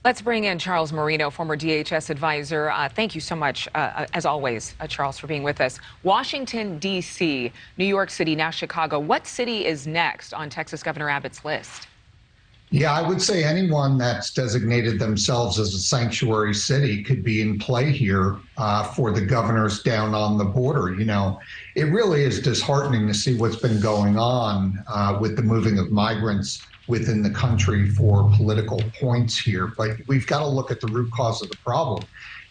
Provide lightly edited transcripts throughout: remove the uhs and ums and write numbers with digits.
Let's bring in Charles Marino, former DHS advisor. Thank you so much, as always, Charles, for being with us. Washington, D.C., New York City, now Chicago. What city is next on Texas Governor Abbott's list? Yeah, I would say anyone that's designated themselves as a sanctuary city could be in play here for the governors down on the border. It really is disheartening to see what's been going on with the moving of migrants within the country for political points here. But we've got to look at the root cause of the problem.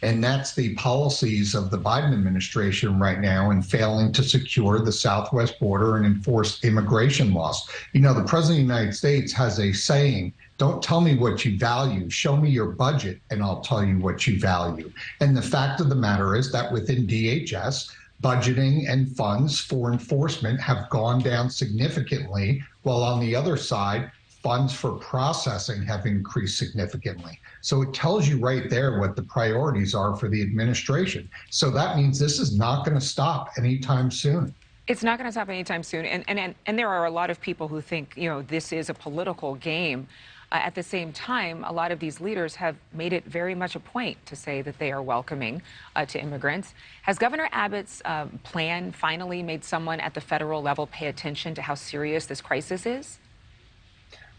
And that's the policies of the Biden administration right now in failing to secure the southwest border and enforce immigration laws. The president of the United States has a saying, don't tell me what you value, show me your budget and I'll tell you what you value. And the fact of the matter is that within DHS, budgeting and funds for enforcement have gone down significantly, while on the other side, funds for processing have increased significantly. So it tells you right there what the priorities are for the administration. So that means this is not going to stop anytime soon. It's not going to stop anytime soon. And there are a lot of people who think, this is a political game. At the same time, a lot of these leaders have made it very much a point to say that they are welcoming to immigrants. Has Governor Abbott's plan finally made someone at the federal level pay attention to how serious this crisis is?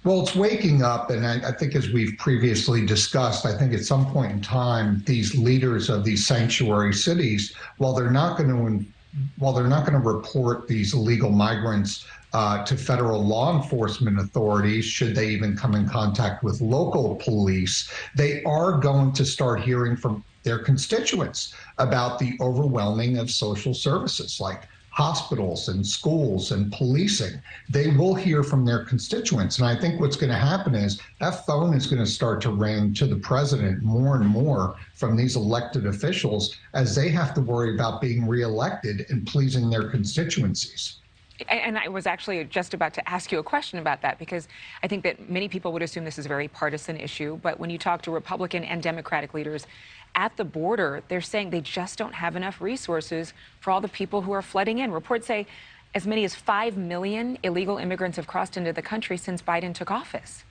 Well, it's waking up, and I think as we've previously discussed, I think at some point in time, these leaders of these sanctuary cities, while they're not going to report these illegal migrants to federal law enforcement authorities, should they even come in contact with local police, they are going to start hearing from their constituents about the overwhelming of social services like hospitals and schools and policing. They will hear from their constituents. And I think what's going to happen is that phone is going to start to ring to the president more and more from these elected officials as they have to worry about being reelected and pleasing their constituencies. And I was actually just about to ask you a question about that, because I think that many people would assume this is a very partisan issue. But when you talk to Republican and Democratic leaders at the border, they're saying they just don't have enough resources for all the people who are flooding in. Reports say as many as 5 million illegal immigrants have crossed into the country since Biden took office.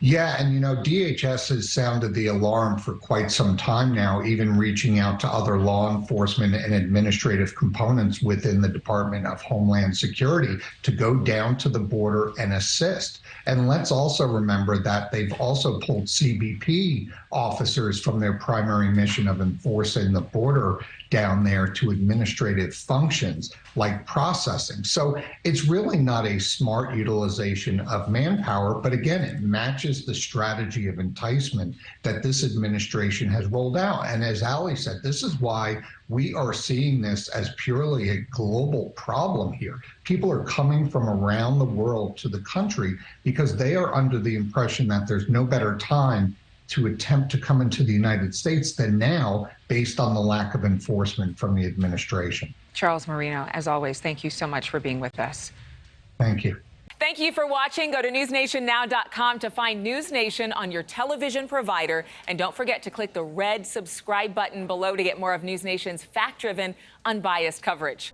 Yeah, and DHS has sounded the alarm for quite some time now, even reaching out to other law enforcement and administrative components within the Department of Homeland Security to go down to the border and assist. And let's also remember that they've also pulled CBP officers from their primary mission of enforcing the border down there to administrative functions like processing. So it's really not a smart utilization of manpower, but again, it matches the strategy of enticement that this administration has rolled out. And as Ali said, this is why we are seeing this as purely a global problem here. People are coming from around the world to the country because they are under the impression that there's no better time to attempt to come into the United States than now, based on the lack of enforcement from the administration. Charles Marino, as always, thank you so much for being with us. Thank you. Thank you for watching. Go to newsnationnow.com to find NewsNation on your television provider. And don't forget to click the red subscribe button below to get more of NewsNation's fact-driven, unbiased coverage.